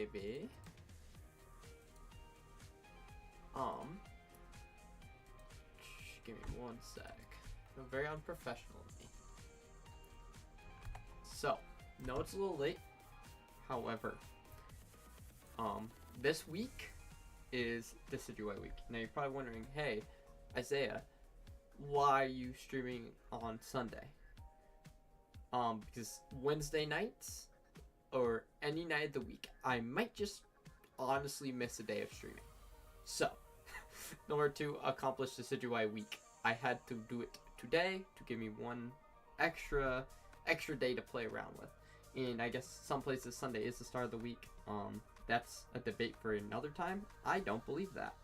baby. Give me one sec. Very unprofessional of me. So, no, it's a little late. However, this week is Decidueye week. Now you're probably wondering, hey, Isaiah, why are you streaming on Sunday? Because Wednesday nights or any night of the week, I might just honestly miss a day of streaming. So, in order to accomplish the Decidueye week, I had to do it today to give me one extra day to play around with. And I guess some places Sunday is the start of the week. That's a debate for another time. I don't believe that.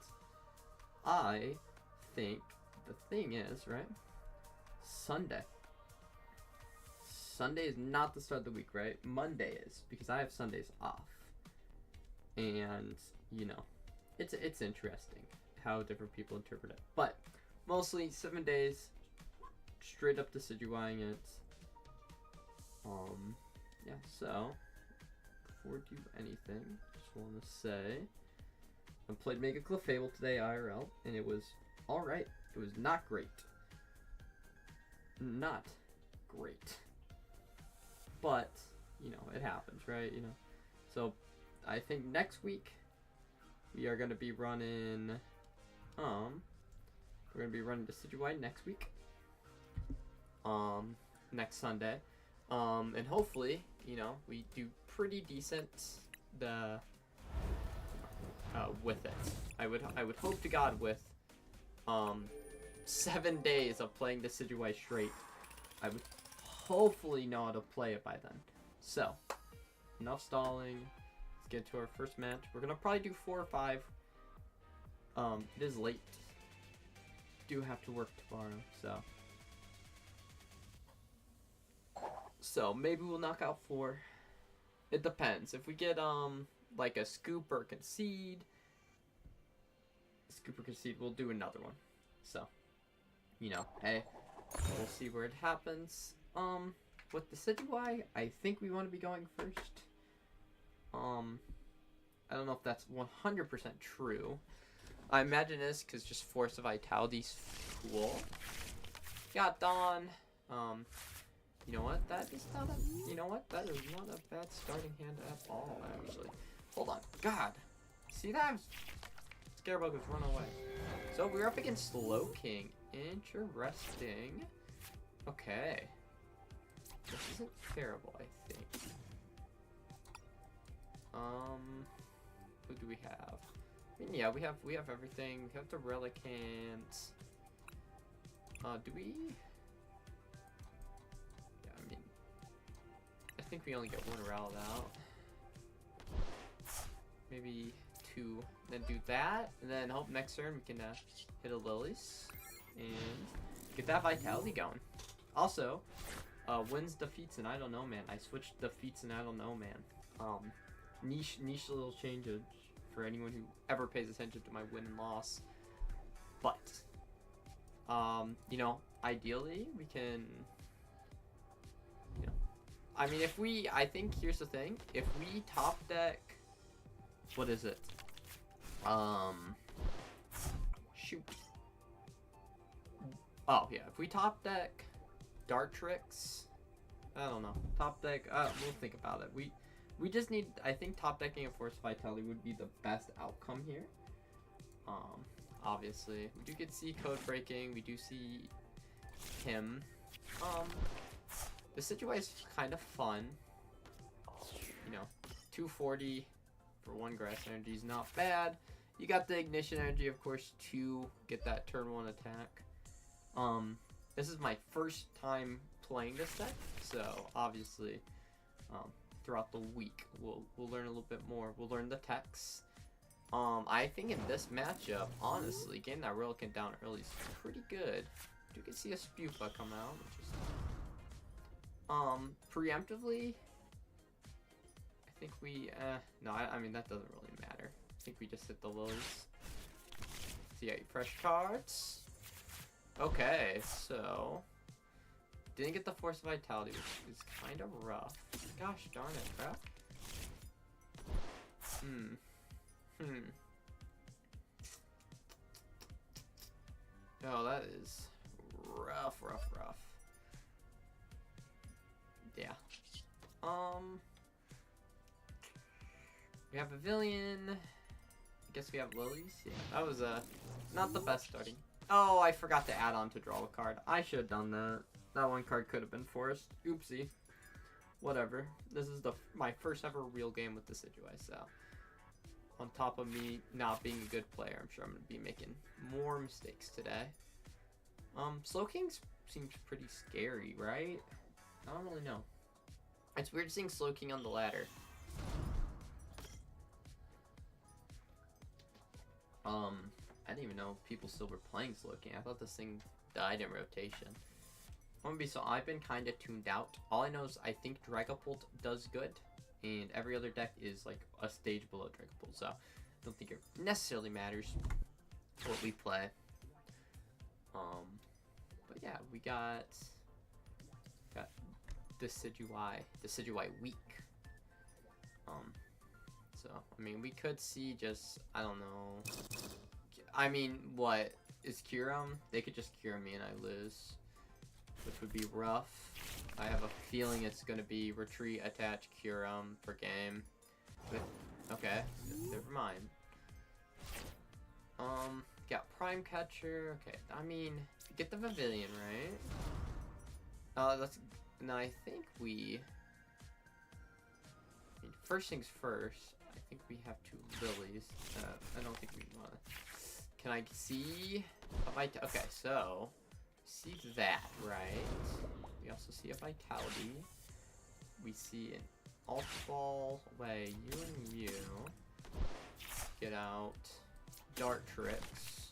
I think the thing is, right? Sunday is not the start of the week, right? Monday is, because I have Sundays off. And, you know, it's interesting how different people interpret it. But mostly 7 days, straight up Decidueying it. Yeah, so before we do anything, just want to say I played Mega Cliff Fable today IRL, and it was alright. It was not great. Not great. But, you know, it happens, right? You know. So I think next week we are gonna be running we're gonna be running Decidueye next week. Next Sunday. And hopefully, you know, we do pretty decent with it. I would hope to God with 7 days of playing Decidueye straight, I would hopefully know how to play it by then. So, enough stalling. Let's get to our first match. We're gonna probably do 4 or 5. It is late. Do have to work tomorrow, so maybe we'll knock out 4. It depends. If we get like a scoop or concede, we'll do another one. So, you know, hey, we'll see where it happens. With Decidueye, I think we want to be going first. I don't know if that's 100% true. I imagine it is, because just Force of Vitality's cool. Got Dawn. You know what? That is not a. You know what? That is not a bad starting hand at all, actually. Hold on. God. See that? Scarebug was run away. So we're up against Slow King. Interesting. Okay. This isn't terrible, I think. Who do we have? I mean, yeah, we have everything. We have the relic hands. Do we? Yeah, I mean, I think we only get 1 routed out. Maybe 2. Then do that, and then hope next turn we can hit a Lilies and get that vitality going. Also, wins, defeats, and I don't know, man. I switched defeats and I don't know, man. Niche little changes for anyone who ever pays attention to my win and loss. But, you know, ideally we can, you know, I mean, I think here's the thing. If we top deck, what is it? Shoot. Oh, yeah, if we top deck Dartrix, I don't know. Top deck, we'll think about it. We just need, I think top decking a Force Vitality would be the best outcome here. Obviously. We do get C code breaking, we do see him. The Decidueye is kind of fun. You know, 240 for 1 grass energy is not bad. You got the ignition energy, of course, to get that turn 1 attack. This is my first time playing this deck, so obviously, throughout the week, we'll learn a little bit more. We'll learn the techs. I think in this matchup, honestly, getting that Relican down early is pretty good. You can see a Spupa come out, which is preemptively. I think we no, I mean that doesn't really matter. I think we just hit the Lilies. See, 8 fresh cards. Okay, so didn't get the Force Vitality, which is kind of rough. Gosh darn it, bro. Oh, that is rough. Yeah. We have Pavilion. I guess we have Lilies. Yeah, that was not the best starting. Oh, I forgot to add on to draw a card. I should have done that. That one card could have been forced. Oopsie. Whatever. This is my first ever real game with Decidueye, so on top of me not being a good player, I'm sure I'm going to be making more mistakes today. Slowking seems pretty scary, right? I don't really know. It's weird seeing Slowking on the ladder. I didn't even know people still were playing Slowking. I thought this thing died in rotation. So I've been kind of tuned out. All I know is I think Dragapult does good, and every other deck is like a stage below Dragapult, so I don't think it necessarily matters what we play. But yeah, we got Decidueye weak. So I mean, we could see just, I don't know. I mean, what is Kyurem? They could just Kyurem me and I lose, which would be rough. I have a feeling it's going to be retreat, attach, Kyurem per game. But, okay, never mind. Got Prime Catcher. Okay, I mean, get the Pavilion, right? No, I think first things first, I think we have 2 Lilies. I don't think we want to. Can I see a Vitality? Okay, so see that, right? We also see a Vitality. We see an Ultra Ball. Way, you and you. Get out Dart Tricks.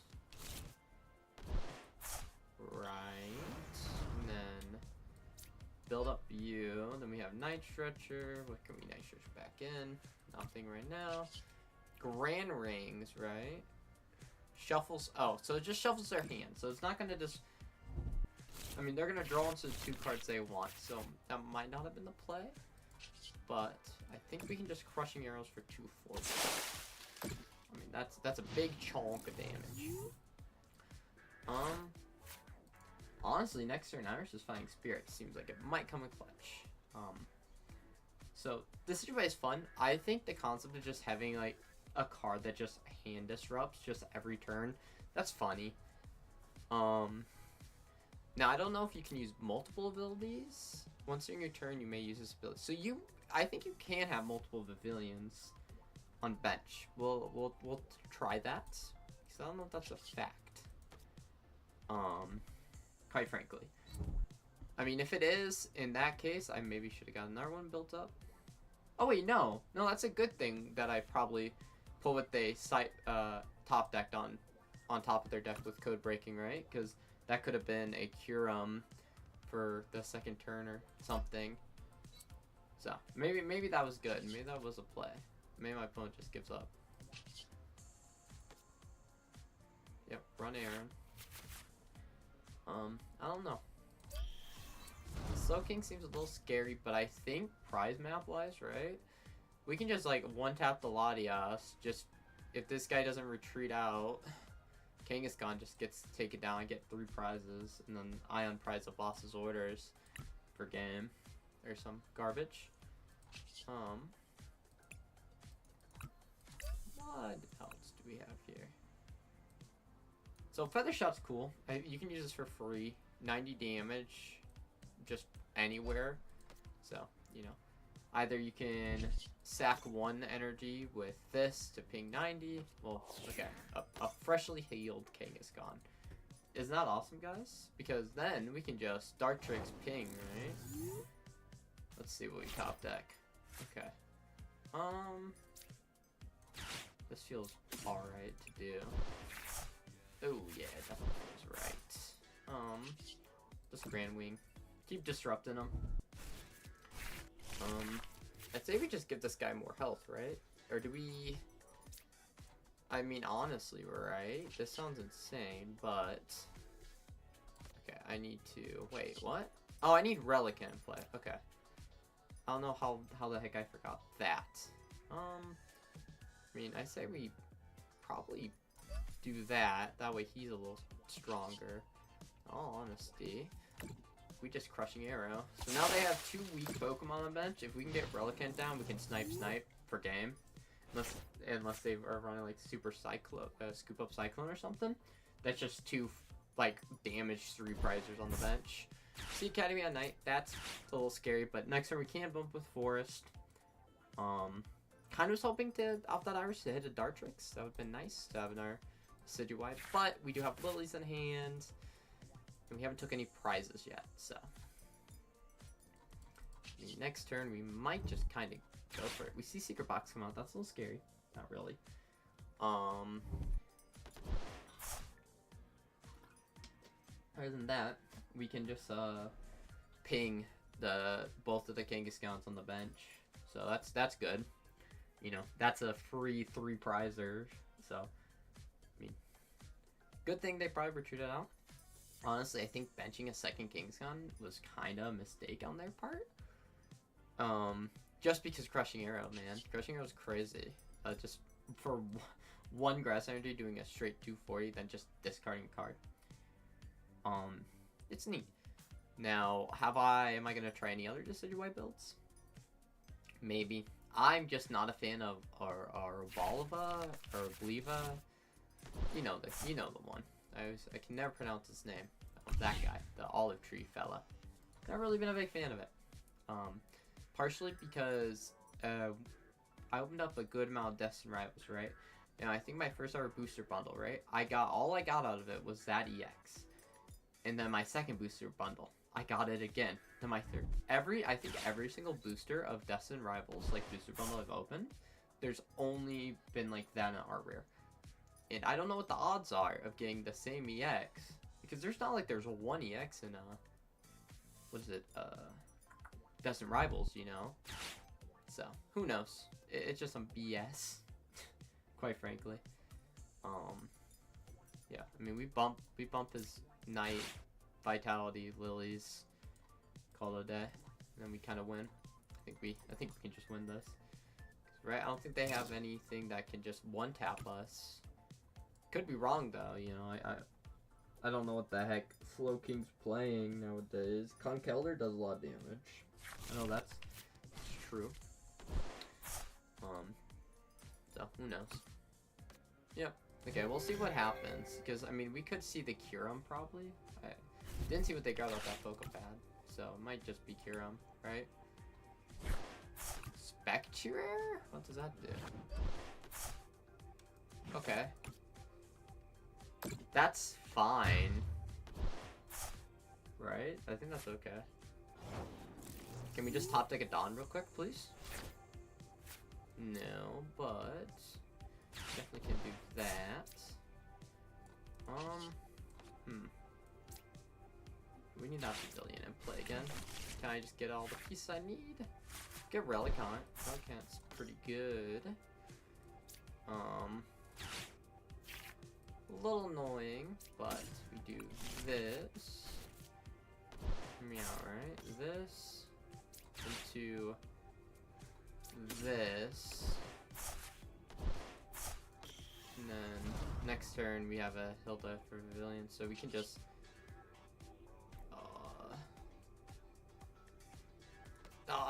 Right. And then build up you. Then we have Night Stretcher. What can we Night Stretch back in? Nothing right now. Grand Rings, right? Shuffles. Oh, so it just shuffles their hand. So it's not going to just. I mean, they're going to draw into the 2 cards they want. So that might not have been the play. But I think we can just Crushing Arrows for 2/4. I mean, that's a big chunk of damage. Honestly, next turn, Iris' Flying Spirit seems like it might come in clutch. So this situation is fun. I think the concept of just having like a card that just hand disrupts just every turn, that's funny. Now I don't know if you can use multiple abilities. Once during your turn, you may use this ability. So I think you can have multiple Pavilions on bench. We'll try that because I don't know if that's a fact. Quite frankly. I mean, if it is, in that case, I maybe should have got another one built up. Oh wait, no, that's a good thing that I probably put what they top decked on top of their deck with Code Breaking, right? Because that could have been a Kyurem for the second turn or something. So maybe that was good. Maybe that was a play. Maybe my opponent just gives up. Yep, run Aaron. I don't know. Slowking seems a little scary, but I think prize map wise, right? We can just like one tap the Latias. Just if this guy doesn't retreat out, Kangaskhan just gets taken down and get 3 prizes, and then Ion prize of boss's orders per game or some garbage. What else do we have here? So Feather Shot's cool. You can use this for free. 90 damage, just anywhere. So, you know, either you can sack 1 energy with this to ping 90. Well, okay, a freshly healed Kangaskhan. Isn't that awesome, guys? Because then we can just Dark Tricks ping, right? Let's see what we top deck. Okay. This feels alright to do. Oh yeah, definitely feels right. Just Grand Wing. Keep disrupting them. I'd say we just give this guy more health, right? Or do we... I mean, honestly, we're right. This sounds insane, but... Okay, I need to... Wait, what? Oh, I need Relic in play. Okay. I don't know how the heck I forgot that. I mean, I say we probably do that. That way he's a little stronger. All honesty. We just Crushing Arrow. So now they have 2 weak Pokemon on the bench. If we can get Relicanth down, we can snipe for game. Unless they are running like Super Cyclone, Scoop Up Cyclone or something. That's just 2 like damage 3 prizers on the bench. See Academy at night. That's a little scary, but next turn we can bump with Forest. Kind of was hoping to off that Iris to hit a Dartrix. That would have been nice to have in our Decidueye, but we do have Lilies in hand. And we haven't took any prizes yet, so. The next turn, we might just kind of go for it. We see Secret Box come out. That's a little scary. Not really. Other than that, we can just ping both of the Kangaskhan's on the bench. So that's good. You know, that's a free 3 prizer. So, I mean, good thing they probably retreated out. Honestly, I think benching a second Kangaskhan was kind of a mistake on their part. Just because Crushing Arrow, man. Crushing Arrow is crazy. Just for 1 Grass Energy doing a straight 240, then just discarding a card. It's neat. Now, am I going to try any other Decidueye builds? Maybe. I'm just not a fan of our Volva or Bliva. You know the one. I can never pronounce his name. That guy, the olive tree fella. Never really been a big fan of it. Partially because I opened up a good amount of Destined Rivals, right? And I think my first ever booster bundle, right? All I got out of it was that EX. And then my second booster bundle, I got it again. Then my third. I think every single booster of Destined Rivals, like booster bundle I've opened, there's only been like that in art rare. And I don't know what the odds are of getting the same EX. Because there's not like there's a 1 EX in what is it? Destined Rivals, you know? So, who knows? It's just some BS. Quite frankly. Yeah, I mean we bump his Night, Vitality, Lilies, call it a day. And then we kinda win. I think we can just win this. Right? I don't think they have anything that can just 1-tap us. Could be wrong though, you know. I don't know what the heck Slowking's playing nowadays. Conkeldurr does a lot of damage. I know that's true. So who knows? Yep. Okay, we'll see what happens. Because I mean, we could see the Kyurem probably. I didn't see what they got out that Pokepad, so it might just be Kyurem, right? Spectre? What does that do? Okay. That's fine. Right? I think that's okay. Can we just top deck a Dawn real quick, please? No, but definitely can do that. We need that Pavilion and play again. Can I just get all the pieces I need? Get Relicanth. Relicanth's pretty good. A little annoying, but we do this. Hear me out, right? This into this. And then next turn we have a Hilda for Pavilion, so we can just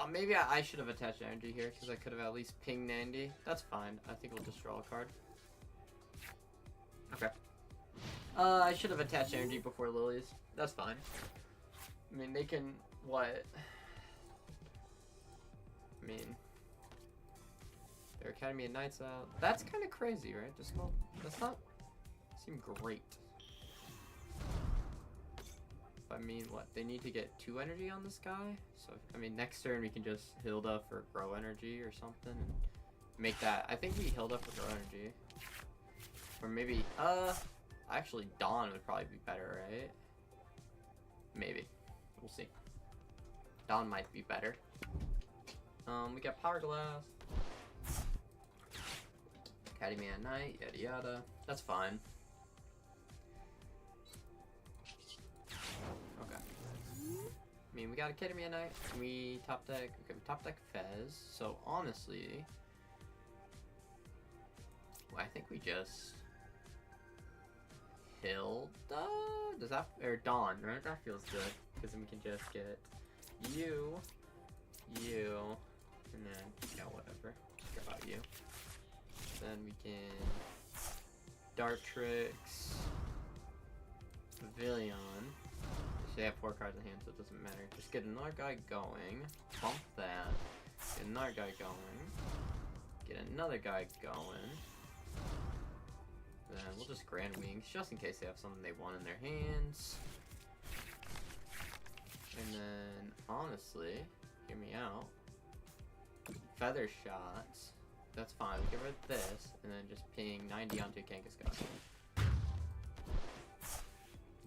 maybe I should have attached energy here because I could have at least pinged Nandy. That's fine. I think we'll just draw a card. Okay. I should have attached energy before Lilies. That's fine. I mean, they can what? I mean, their Academy of Nights out. That's kind of crazy, right? That's not seem great. I mean, what? They need to get 2 energy on this guy? So, I mean, next turn we can just Hilda for grow energy or something and make that. I think we Hilda for grow energy. Or maybe, actually Dawn would probably be better, right? Maybe. We'll see. Dawn might be better. We got Power Glass. Academy at Night, yada yada. That's fine. Okay. I mean, we got Academy at Night. We top deck. Okay, we top deck Fez. So honestly, I think we just Hilda? Does that, or Dawn, right? That feels good, because then we can just get you, and then, yeah, whatever. Just care about you. Then we can Dartrix, Pavilion. They have 4 cards in hand, so it doesn't matter. Just get another guy going. Bump that. Get another guy going. Get another guy going. Then we'll just Grand Wings, just in case they have something they want in their hands. And then, honestly, hear me out. Feather Shots. That's fine. We get rid of this, and then just ping 90 onto Kangaskhan. And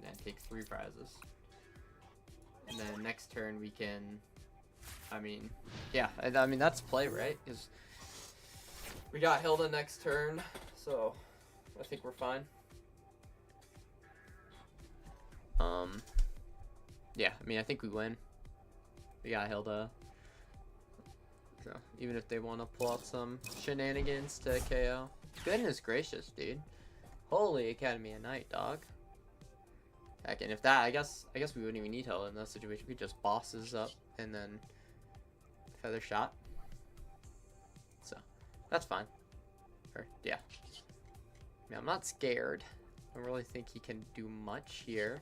then take 3 prizes. And then next turn we can, I mean, yeah, I mean that's play, right? Because we got Hilda next turn, so I think we're fine. Yeah, I mean I think we win. We got Hilda. So even if they want to pull out some shenanigans to KO, goodness gracious, dude! Holy Academy of Night, dog. Heck, and if that, I guess we wouldn't even need Hilda in that situation. We just bosses up and then Feather Shot. So that's fine. Or yeah. I mean, I'm not scared. I don't really think he can do much here.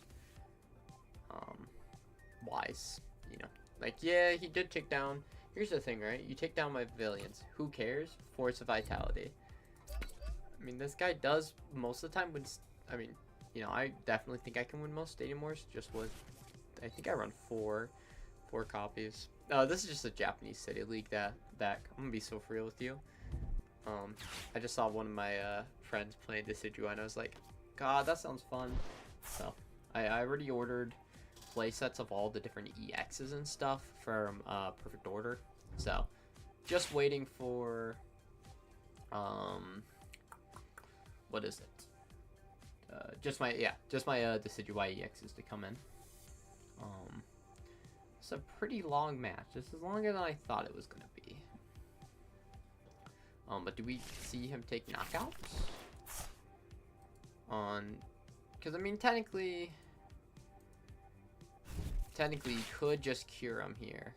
Wise, you know. Like, yeah, he did take down. Here's the thing, right? You take down my Pavilions. Who cares? Force of Vitality. I mean, this guy does most of the time win. I mean, you know, I definitely think I can win most Stadium Wars just with. I think I run four copies. This is just a Japanese City League deck. I'm gonna be so real with you. I just saw one of my friends playing Decidueye and I was like, God, that sounds fun. So I already ordered play sets of all the different EXs and stuff from Perfect Order. So just waiting for what is it? Just my Decidueye EXs to come in. It's a pretty long match. This is longer than I thought it was gonna be. But do we see him take knockouts? Because I mean, technically you could just cure him here,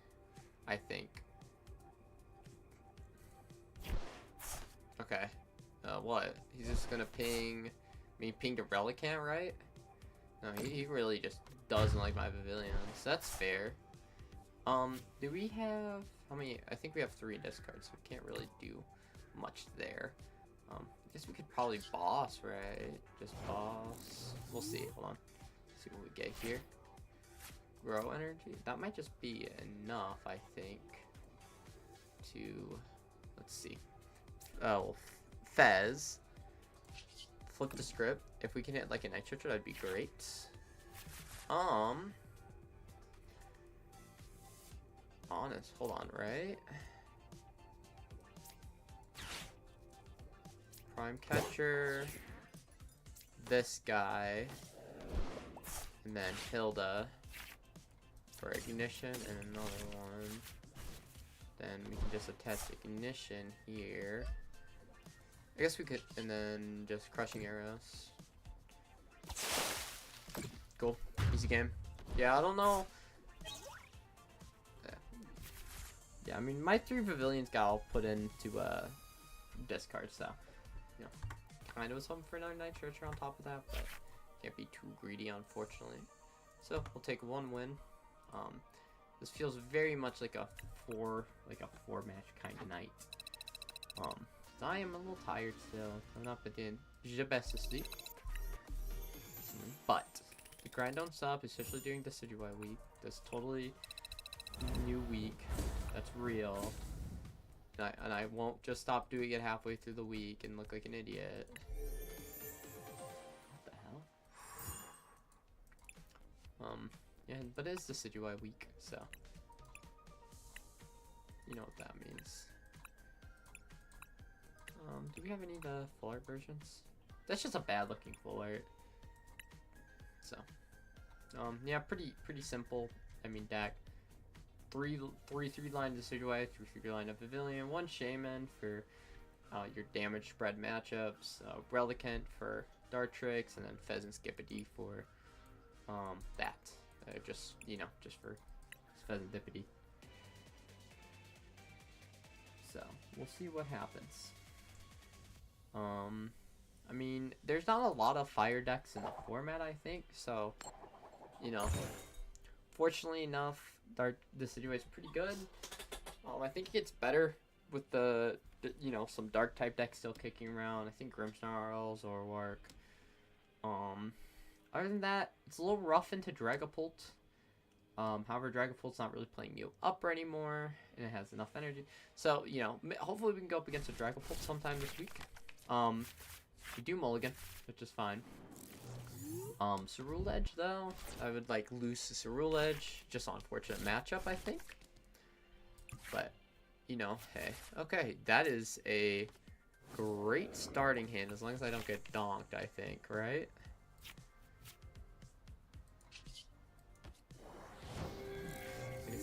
I think. Okay. What? He's just gonna ping. I mean, ping to Relicanth, right? No, he really just doesn't like my Pavilions. That's fair. Do we have how many? I think we have 3 discards, so we can't really do much there. I guess we could probably boss, right? Just boss. We'll see. Hold on. See what we get here. Grow energy. That might just be enough, I think. To let's see. Oh, Fez. Flip the script. If we can hit like a Nitro, that'd be great. Honest. Hold on, right? Prime Catcher, this guy, and then Hilda for Ignition, and another one. Then we can just attach Ignition here. I guess we could, and then just Crushing Arrows. Cool, easy game. Yeah, I don't know. Yeah, I mean, my 3 Pavilions got all put into discard, so. You know, kind of was hoping for another Nitro on top of that, but can't be too greedy, unfortunately. So we'll take 1 win. This feels very much like a 4 match kind of night. I am a little tired still. I'm not putting the best to sleep, but the grind don't stop, especially during the Decidueye week. This totally new week. That's real. And I won't just stop doing it halfway through the week and look like an idiot. What the hell? Yeah, but it is the Decidueye week, so you know what that means. Do we have any of the full art versions? That's just a bad looking full art. So, yeah, pretty simple. I mean, deck. 3 3-line Decidueye, 3 3-line of Pavilion, 1 Shaman for your damage spread matchups. Relicant for Dartrix, and then Pheasant Skippity for that. Just for Pheasant Dippity. So we'll see what happens. I mean, there's not a lot of fire decks in the format, I think. So, fortunately enough, Decidueye is pretty good. I think it gets better with the some dark type decks still kicking around. I think Grimmsnarl or work. Other than that, it's a little rough into Dragapult. However, Dragapult's not really playing you upper anymore, and it has enough energy. So, hopefully we can go up against a Dragapult sometime this week. We do mulligan, which is fine. Cerule Edge, though, I would lose the Cerule Edge. Just an unfortunate matchup, I think. But, hey. Okay, that is a great starting hand, as long as I don't get donked, I think, right?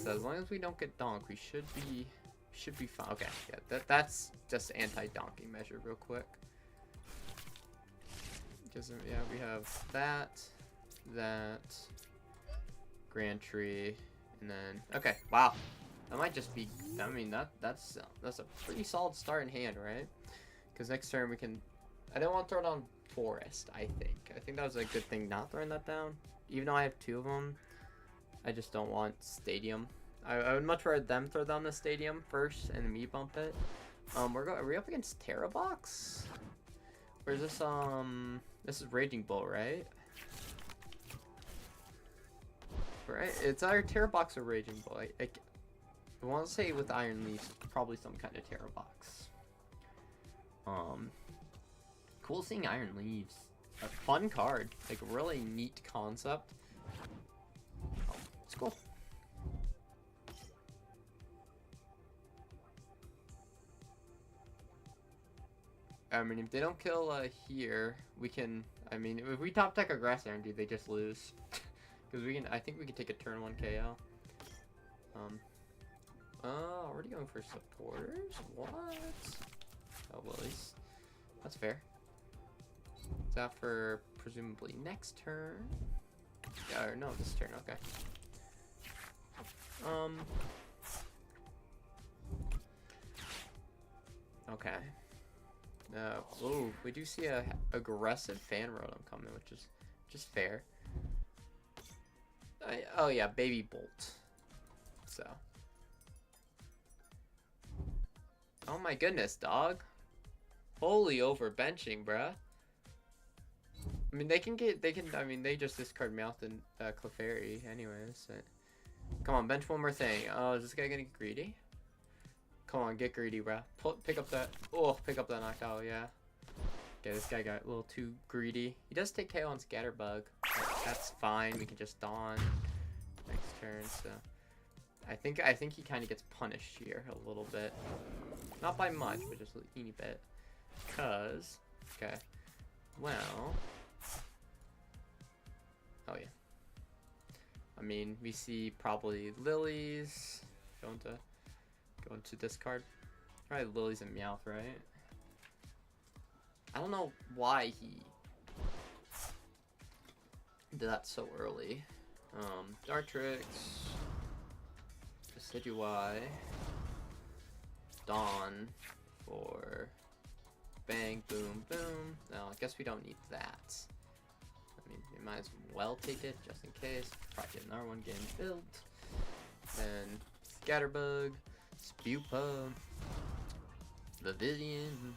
So as long as we don't get donked, we should be fine. Okay, yeah, that's just anti-donking measure real quick. Because yeah, we have that, Grand Tree, and then okay, wow. That might just be, I mean, that's a pretty solid start in hand, right? Because next turn we can, I don't want to throw down Forest, I think that was a good thing not throwing that down. Even though I have 2 of them, I just don't want Stadium. I would much rather them throw down the Stadium first and me bump it. Are we up against Terra Box? Or is this, this is Raging Bull, right? Right? It's either Terra Box or Raging Bull. I want to say with Iron Leaves, probably some kind of Terra Box. Cool seeing Iron Leaves. A fun card. Like, a really neat concept. Oh, it's cool. I mean, if they don't kill here, we can. I mean, if we top deck a Grass Energy, they just lose. Because we can. I think we can take a turn 1 KO. Already going for supporters? What? Oh, Willies. That's fair. Is that for presumably next turn? Yeah, or no, this turn. Okay. Okay. Ooh, we do see a aggressive Fan Rotom coming, which is just fair. Oh yeah, Baby Bolt. So. Oh my goodness, dog. Holy overbenching, bruh. I mean, I mean, they just discard Meowth and Clefairy anyways. So. Come on, bench one more thing. Oh, is this guy gonna get greedy? Come on, get greedy, bruh. Pick up that knockout, yeah. Okay, this guy got a little too greedy. He does take KO on Scatterbug. That's fine. We can just Dawn next turn, so. I think he kind of gets punished here a little bit. Not by much, but just a teeny bit. Cause, okay, well, oh yeah. I mean, we see probably Lilies going to discard. Probably Lilies and Meowth, right? I don't know why he did that so early. Dartrix, Decidueye, Dawn for Bang, Boom, Boom. No, I guess we don't need that. I mean, we might as well take it just in case. Probably get another one getting built. Then Scatterbug, Spupa, Vivillon,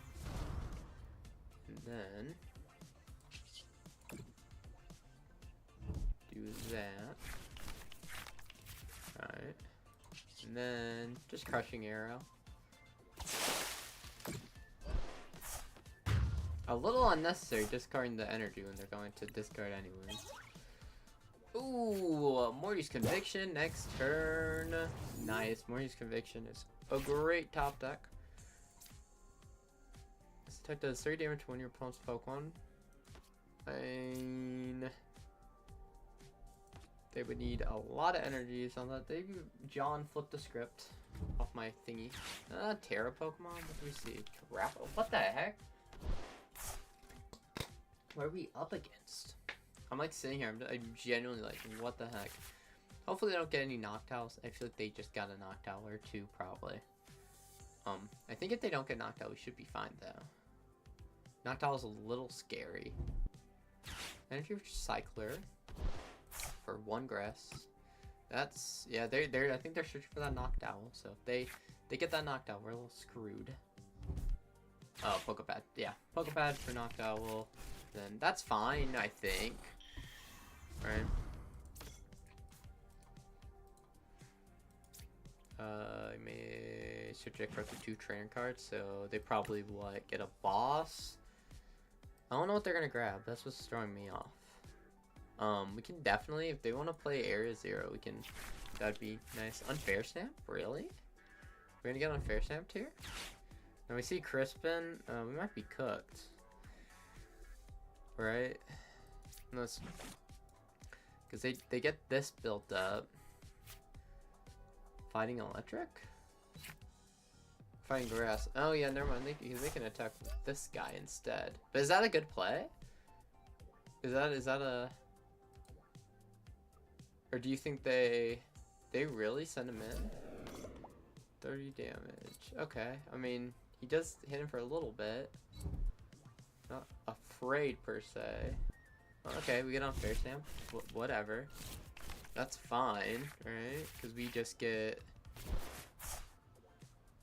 and then do that. Alright. And then just Crushing Arrow. A little unnecessary discarding the energy when they're going to discard anyways. Ooh, Morty's Conviction next turn. Nice. Morty's Conviction is a great top deck. This attack does 3 damage when your opponent's Pokemon. They would need a lot of energy, so that they John flipped the script off my thingy. Terra Pokemon? What do we see? Raffle? What the heck? What are we up against? I'm like sitting here, I'm genuinely like, what the heck? Hopefully they don't get any Noctowls. I feel like they just got a Noctowl or two, probably. I think if they don't get knocked out, we should be fine, though. Noctowl is a little scary. Energy Recycler for 1 grass. That's, yeah, I think they're searching for that Noctowl. So if they get that Noctowl, we're a little screwed. Oh, Pokepad. Yeah, Pokepad for Noctowl. Then that's fine, I think. Alright. I may switch it for 2 trainer cards, so they probably what, get a boss. I don't know what they're gonna grab. That's what's throwing me off. We can definitely, if they want to play Area 0, we can. That'd be nice. Unfair Stamp, really? We're gonna get Unfair Stamped here. And we see Crispin. We might be cooked, right? Let's, because they get this built up. Fighting Electric? Fighting Grass. Oh yeah, never mind. They can attack this guy instead. But is that a good play? Is that a... Or do you think they really send him in? 30 damage. Okay. I mean, he does hit him for a little bit. Not afraid per se. Okay, we get Unfair Stamp. Whatever. That's fine, right? Because we just get...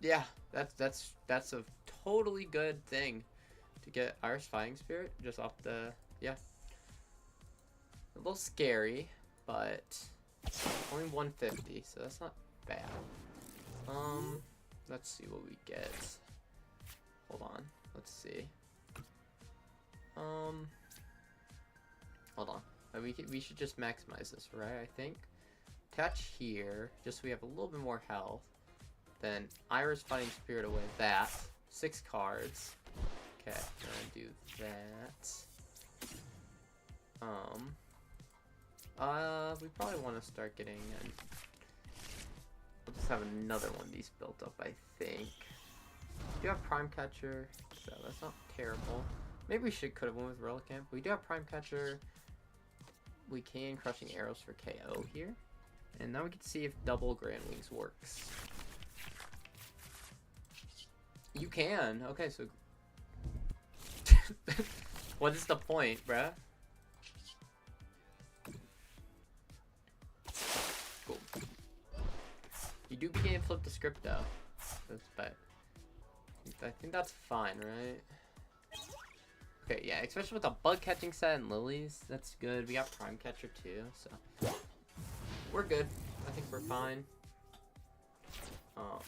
Yeah, that's a totally good thing to get Iris Fighting Spirit just off the... Yeah. A little scary, but only 150, so that's not bad. Let's see what we get. Hold on, let's see. Hold on. We should just maximize this, right? I think. Attach here, just so we have a little bit more health. Then Iris Fighting Spirit away that. 6 cards. Okay, gonna do that. We probably want to start getting. We'll just have another one of these built up, I think. We do have Prime Catcher, so that's not terrible. Maybe we could have went with Relicanth. We do have Prime Catcher. We can Crushing Arrows for KO here. And now we can see if double Grand Wings works. You can. Okay, so... What is the point, bruh? Cool. You do begin to flip the script, though. That's bad. I think that's fine, right? Okay, yeah, especially with the bug catching set and lilies, that's good. We got Prime Catcher too, so we're good. I think we're fine. We'll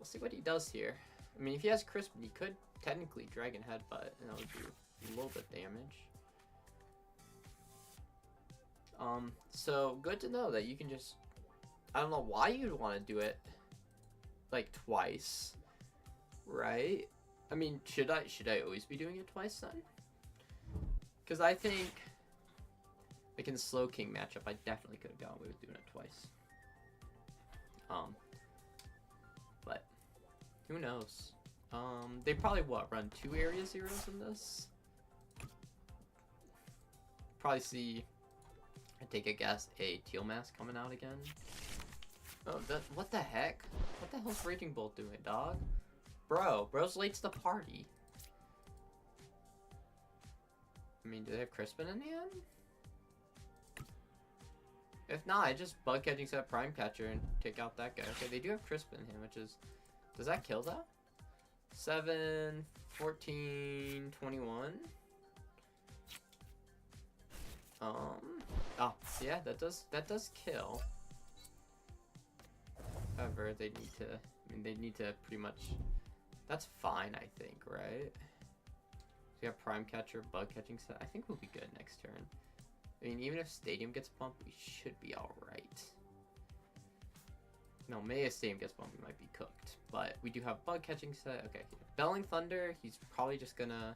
see what he does here. I mean, if he has Crispin, he could technically Dragon Headbutt, and that would do a little bit damage. So good to know that you can just, I don't know why you'd want to do it like twice, right? I mean, should I always be doing it twice then? Because I think, like in the Slow King matchup, I definitely could have gone away with doing it twice. But who knows? They probably run 2 Area 0s in this. Probably see, I take a guess, a Teal Mask coming out again. Oh, what the heck? What the hell's Raging Bolt doing, dog? Bro's late to the party. I mean, do they have Crispin in the end? If not, I just bug catching set Prime Catcher and take out that guy. Okay, they do have Crispin in him, which is... Does that kill that? 7, 14, 21? Oh, yeah, that does kill. However, they need to... I mean, they need to pretty much... That's fine, I think, right? So we have Prime Catcher, Bug Catching set. I think we'll be good next turn. I mean, even if Stadium gets bumped, we should be alright. No, Maya Stadium gets bumped, we might be cooked. But we do have Bug Catching set. Okay, Belling Thunder, he's probably just gonna...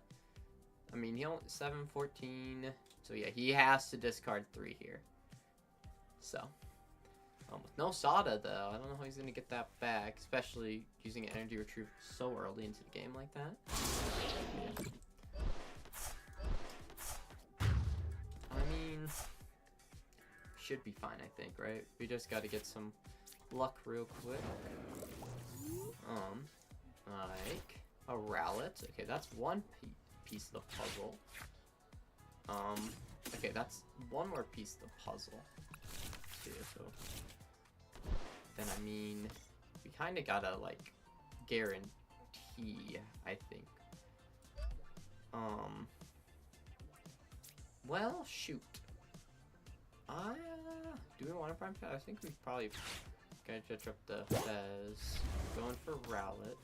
I mean, he only 7, 14... So yeah, he has to discard 3 here. So, with no Sada though, I don't know how he's gonna get that back, especially using energy retrieval so early into the game like that. I mean, should be fine, I think, right? We just gotta get some luck real quick. Like a Rowlet. Okay, that's one piece of the puzzle. Okay, that's one more piece of the puzzle. Okay, so then I mean, we kind of gotta like guarantee, I think. Well, shoot. Do we want to prime pad? I think we probably gotta judge up the Fez. Going for Rowlet.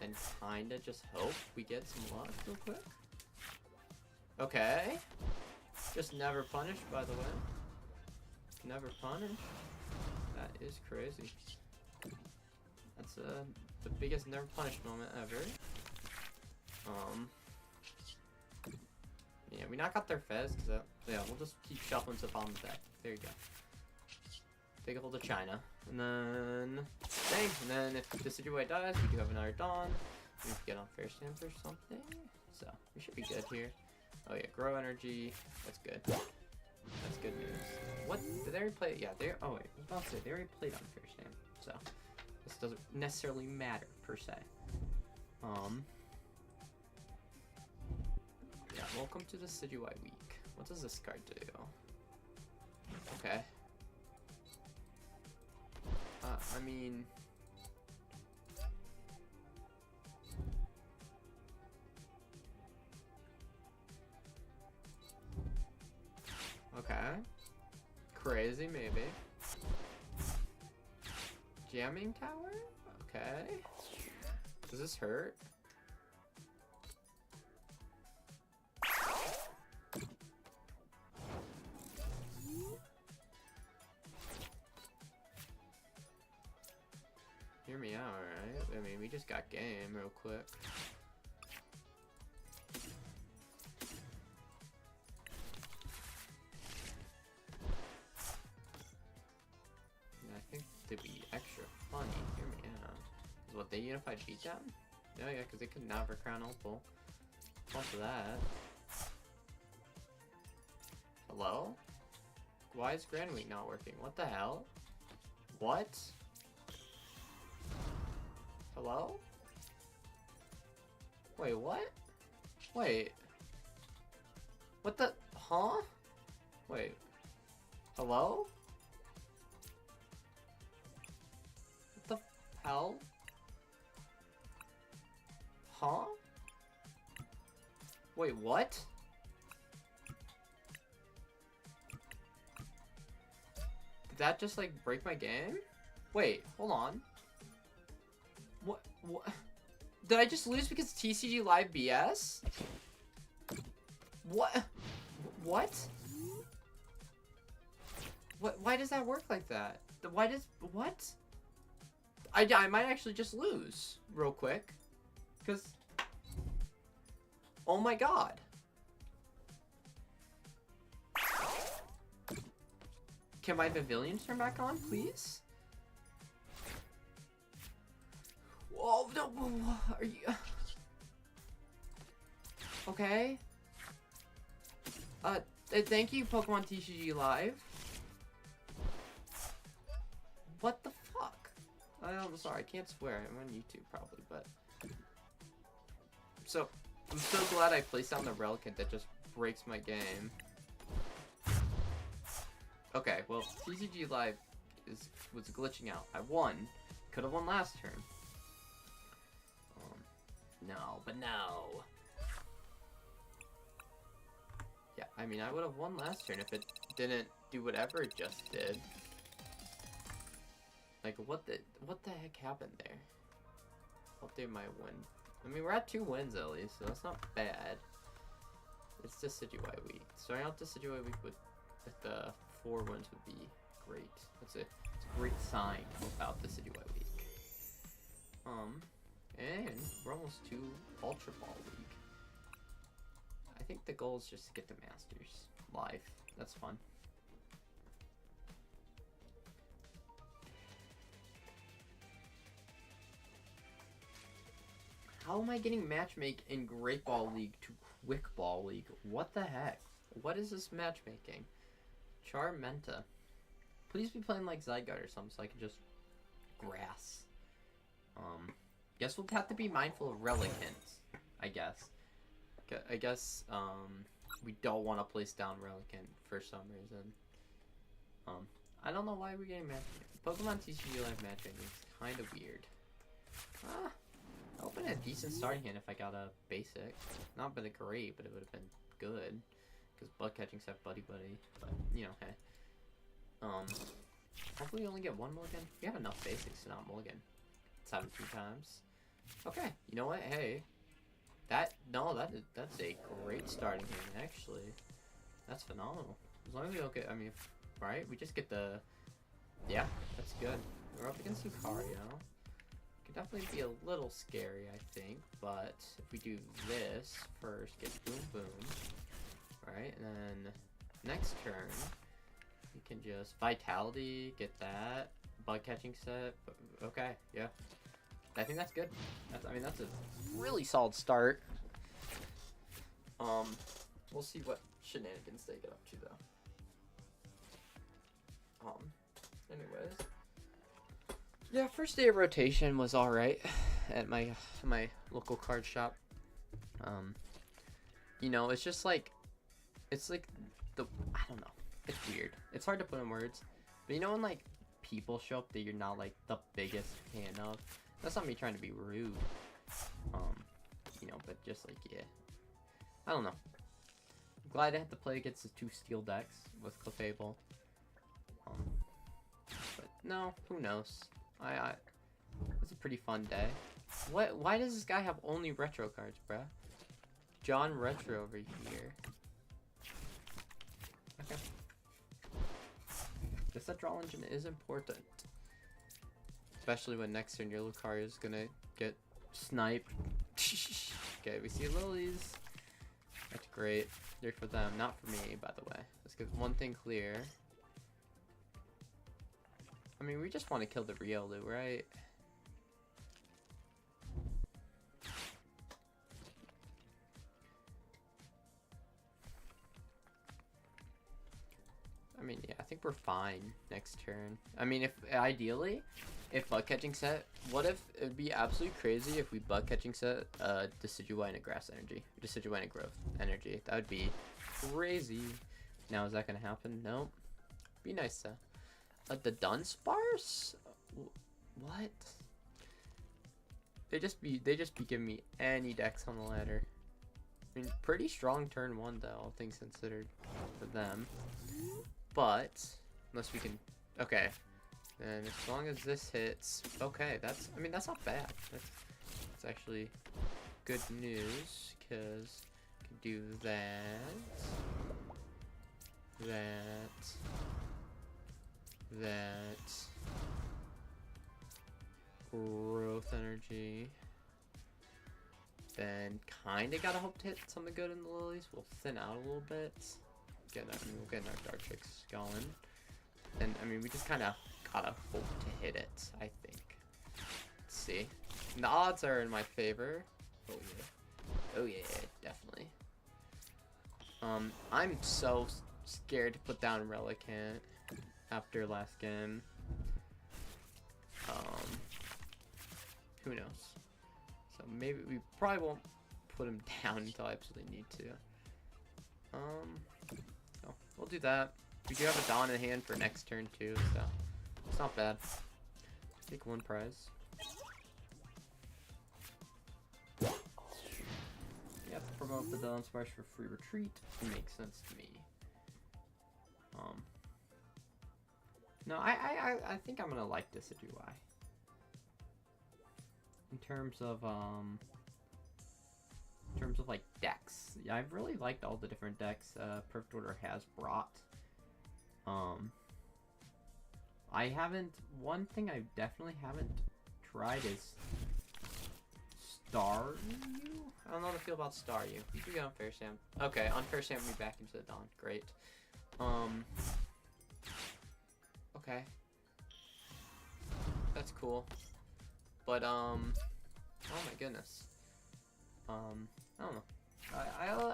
And kinda just hope we get some luck real quick. Okay. Just never punished, by the way. Never punished. That is crazy. That's the biggest never punished moment ever. Yeah, we knock out their Fez, because yeah, we'll just keep shuffling to the bottom of the deck. There you go. Take a hold of China. And then bang! And then if Decidueye dies, we do have another Dawn. We need to get on fair stance or something. So we should be good here. Oh yeah, grow energy. That's good. That's good news. What did they already play? Yeah, they. Oh wait, I was about to say they already played on fair stance. So this doesn't necessarily matter per se. Yeah, welcome to the Decidueye week. What does this card do? Okay. I mean, okay. Crazy, maybe. Jamming tower? Okay. Does this hurt? Hear me out, right? I mean, we just got game real quick. And I think to be extra funny, hear me out. Is what they unified beatdown? Oh yeah, because they could never crown opal. Plus of that. Hello? Why is Grand Week not working? What the hell? What? Hello? Wait, what? Wait. What the? Huh? Wait. Hello? What the hell? Huh? Wait, what? Did that just like break my game? Wait, hold on. What? Did I just lose because TCG Live BS? What? What? Why does that work like that? Why does... What? I might actually just lose real quick. Because... Oh my god. Can my pavilion turn back on, please? Oh, no, are you... Okay. Thank you, Pokemon TCG Live. What the fuck? I'm sorry, I can't swear. I'm on YouTube, probably, but... So, I'm so glad I placed down the Relicanth that just breaks my game. Okay, well, TCG Live was glitching out. I won. Could have won last turn. No, but no. Yeah, I mean, I would have won last turn if it didn't do whatever it just did. Like, what the heck happened there? Hope they might win. I mean, we're at 2 wins at least, so that's not bad. It's Decidueye week. Starting out Decidueye week with the 4 wins would be great. It's a great sign about Decidueye week. And we're almost to Ultra Ball League. I think the goal is just to get the Masters live. That's fun. How am I getting matchmake in Great Ball League to Quick Ball League? What the heck? What is this matchmaking? Charmenta. Please be playing like Zygarde or something so I can just grass. Guess we'll have to be mindful of Relicanth, I guess. I guess, we don't want to place down Relicanth for some reason. I don't know why we're getting matchmaking. Pokemon teach you like matchmaking. It's kind of weird. I opened a decent starting hand if I got a basic. Not been great, but it would have been good. Because bug catching set Buddy Buddy. But, you know, hey. Hopefully we only get one mulligan. We have enough basics to not mulligan 17 times. Okay, you know what? Hey. That's a great starting hand, actually. That's phenomenal. As long as we don't get, I mean, right? We just get the, yeah, that's good. We're up against Lucario. Could definitely be a little scary, I think, but if we do this first, get Boom Boom, right? And then next turn, we can just Vitality, get that, Bug Catching set, okay, yeah. I think that's good. I mean, that's a really solid start. We'll see what shenanigans they get up to, though. Anyways. Yeah, first day of rotation was alright at my local card shop. You know, it's just like, it's like I don't know. It's weird. It's hard to put in words. But you know when, like, people show up that you're not, like, the biggest fan of? That's not me trying to be rude. You know, but just like, yeah. I don't know. I'm glad I had to play against the 2 steel decks with Clefable. But no, who knows? It was a pretty fun day. Why does this guy have only retro cards, bruh? John Retro over here. Okay. Guess that draw engine is important. Especially when next turn your Lucario is gonna get sniped. Okay, we see lilies. That's great. They're for them, not for me, by the way. Let's get one thing clear. I mean, we just want to kill the Riolu, right? I mean, yeah, I think we're fine next turn. I mean, ideally, if bug catching set, what if it would be absolutely crazy if we bug catching set Decidueye and a grass energy, Decidueye and a growth energy. That would be crazy. Now, is that gonna happen? Nope. Be nice though. The Dunsparce? What? They just be giving me any decks on the ladder. I mean, pretty strong turn 1 though, all things considered, for them. But unless we can, okay. And as long as this hits, okay, I mean, that's not bad. That's actually good news, because I can do that, growth energy, then kinda gotta hope to hit something good in the lilies. We'll thin out a little bit. We'll get our Dartrix going. And, I mean, we just kinda gotta hope to hit it, I think. Let's see. And the odds are in my favor. Oh yeah. Oh yeah, definitely. I'm so scared to put down Relicanth after last game. Who knows? So maybe we probably won't put him down until I absolutely need to. So we'll do that. We do have a Dawn in hand for next turn too, so it's not bad. Take 1 prize. Yep, promote the Dunsparce for free retreat. It makes sense to me. No, I think I'm gonna like Decidueye. In terms of like decks, yeah, I've really liked all the different decks Perfect Order has brought. One thing I definitely haven't tried is Staryu? I don't know how to feel about Staryu. You can go on Fair Sam. Okay, on Fair Sam we back into the Dawn. Great. Okay. That's cool. But, oh my goodness. I don't know.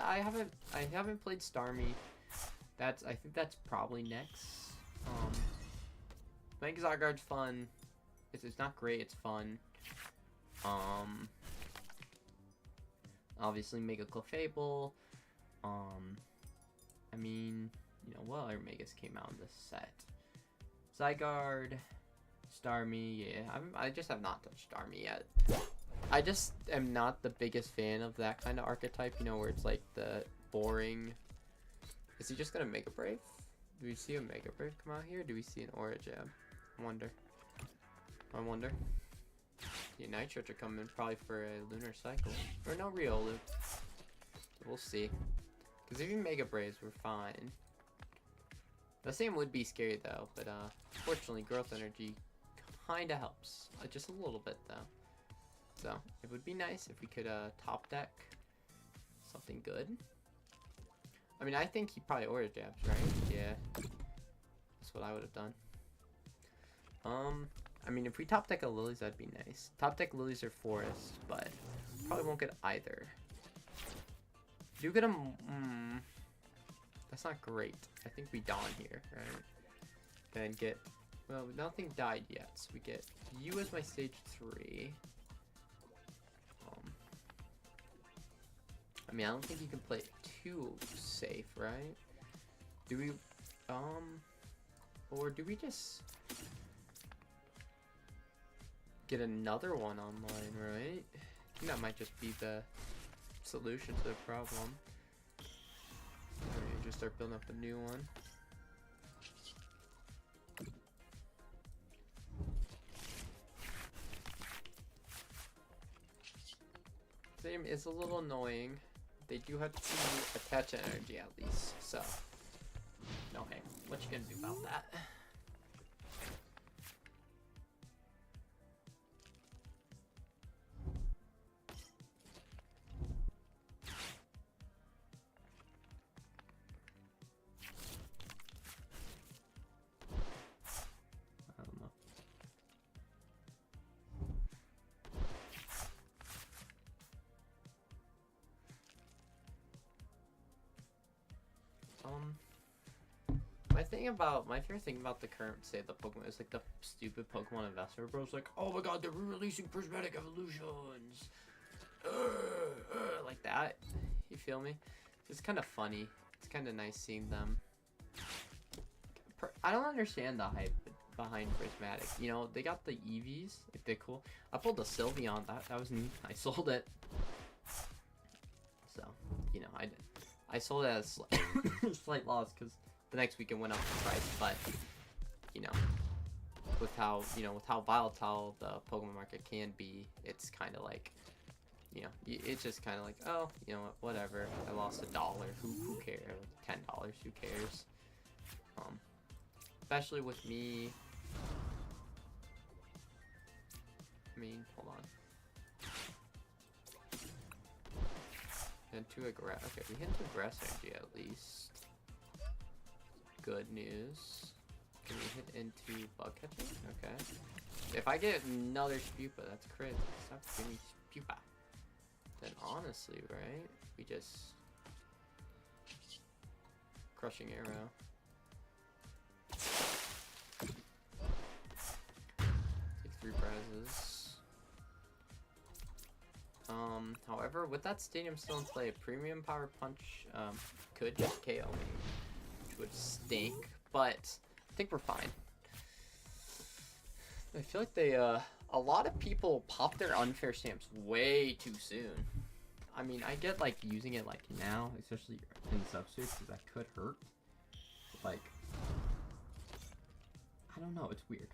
I haven't played Starmie. I think that's probably next. Mega Zygarde's fun. It's not great, it's fun. Obviously Mega Clefable. I mean, you know, what other Megas came out in this set? Zygarde, Starmie, yeah. I just have not touched Starmie yet. I just am not the biggest fan of that kind of archetype, you know, where it's like the boring. Is he just gonna Mega Brave? Do we see a Mega Brave come out here? Do we see an Aura Jab? I wonder. Yeah, Nitro's are coming probably for a Lunar Cycle. Or no Riolu. We'll see. Because even Mega Braves were fine. The same would be scary though, but fortunately Growth Energy kinda helps. Just a little bit though. So, it would be nice if we could top deck something good. I mean, I think he probably Aura Jabs, right? Yeah. That's what I would have done. I mean, if we top deck a Lilies, that'd be nice. Top deck Lilies or Forest, but probably won't get either. Do get a... that's not great. I think we Dawn here, right? And get... Well, nothing died yet, so we get you as my stage 3. I mean, I don't think you can play it too safe, right? Do we... Or do we just... get another one online, right? I think that might just be the solution to the problem. Alright, just start building up a new one. Same, it's a little annoying. They do have to attach energy at least, so. No, hey, what you gonna do about that? My favorite thing about the current state of the Pokemon is like the stupid Pokemon investor bros like, oh my god, they're releasing prismatic evolutions, like that. You feel me? It's kind of funny. It's kind of nice seeing them. I don't understand the hype behind prismatic. You know, they got the Eevees, like they're cool. I pulled the Sylveon. That was neat. I sold it. So, you know, I sold it as slight loss because the next weekend went up in price, but you know, with how volatile the Pokemon market can be, it's kind of like, you know, it's just kind of like, oh, you know, whatever. I lost $1. Who cares? $10. Who cares? Especially with me. I mean, hold on. And to aggress. Okay, we hit to aggress energy at least. Good news. Can we hit into bug catching? Okay. If I get another Spupa, that's crit. Stop giving me Spupa. Then honestly, right? We just crushing arrow. Take 3 prizes. However, with that stadium still in play, Premium Power Punch could just KO me, which would stink, but I think we're fine. I feel like they, a lot of people pop their unfair stamps way too soon. I mean, I get, like, using it, like, now, especially in substitutes, because that could hurt. But, like, I don't know, it's weird.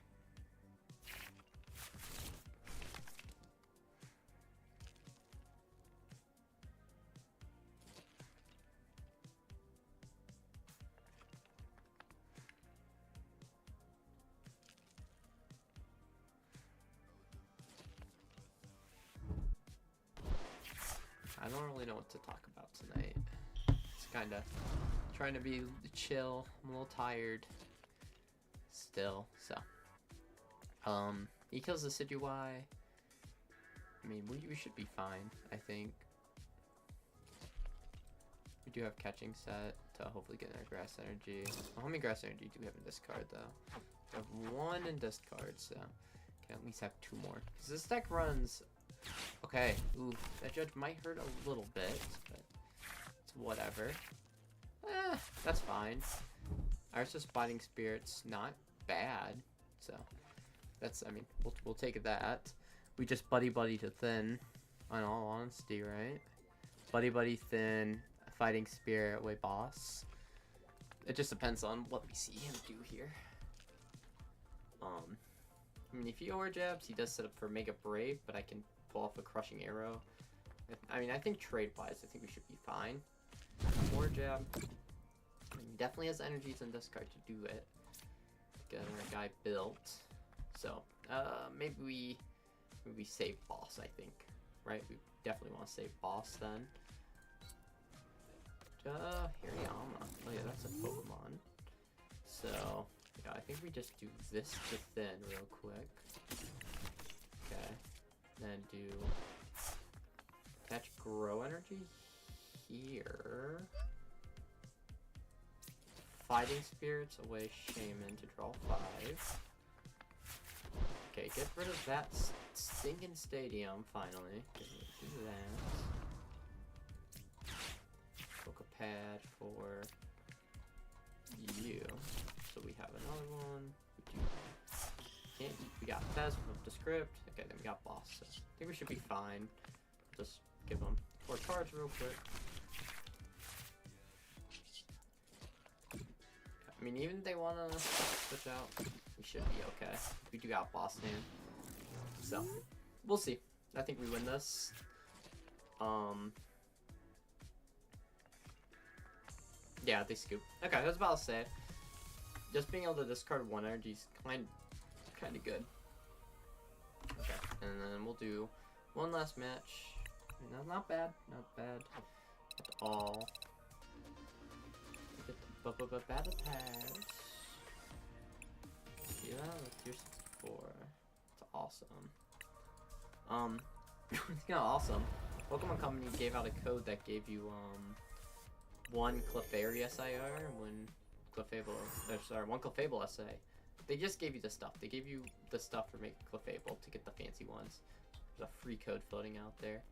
I don't really know what to talk about tonight. It's kind of trying to be chill. I'm a little tired still, so. He kills the Decidueye. I mean, we should be fine, I think. do have catching set to hopefully get our grass energy. How many grass energy do we have in discard though? We have 1 in discard, so can at least have 2 more. Because this deck runs. Okay, ooh, that judge might hurt a little bit, but it's whatever. That's fine. Ursa's Fighting Spirit's not bad, so that's, I mean, we'll take that. We just buddy to thin, in all honesty, right? Buddy thin, Fighting Spirit, away boss. It just depends on what we see him do here. I mean, if he aura jabs, he does set up for Mega Brave, but I can pull off a Crushing Arrow. I mean, I think trade-wise, I think we should be fine. Aura jab. I mean, he definitely has energies in discard to do it. Get our guy built. So, maybe we save boss, I think. Right? We definitely want to save boss then. Hirayama. Oh yeah, that's a Pokemon. So, yeah, I think we just do this to thin real quick. Okay. Then do catch grow energy here. Fighting Spirits away Shaman to draw 5. Okay, get rid of that stinking stadium finally. Do that. Pad for you. So we have another one. We got Fez from the script. Okay, then we got boss. So I think we should be fine. Just give them 4 cards real quick. I mean, even if they want to switch out, we should be okay. We do got boss name. So, we'll see. I think we win this. Yeah, they scoop. Okay, I was about to say, just being able to discard 1 energy is kind of good. Okay, and then we'll do 1 last match. No, not bad, not bad at all. Get the battle pass. Yeah, that's tier 64. It's awesome. It's kind of awesome. Pokemon Company gave out a code that gave you 1 Clefairy SIR and 1 Clefable SA. They just gave you the stuff. They gave you the stuff for making Clefable to get the fancy ones. There's a free code floating out there.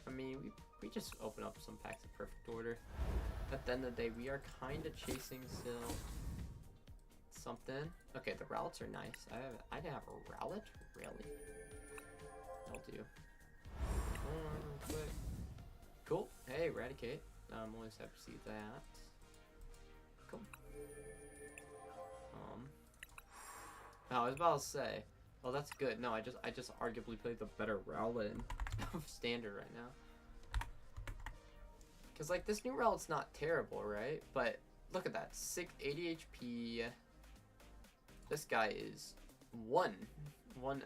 I mean, we just open up some packs of Perfect Order. At the end of the day, we are kind of chasing still something. Okay, the Rowlets are nice. I didn't have a Rowlet? Really? I'll do. Real quick. Cool. Hey, Eradicate. I'm always happy to see that. Cool. No, I was about to say. Oh, that's good. No, I just arguably played the better Rowlet of Standard right now. Cause like this new Rowlet's not terrible, right? But look at that, 80 HP. This guy is 1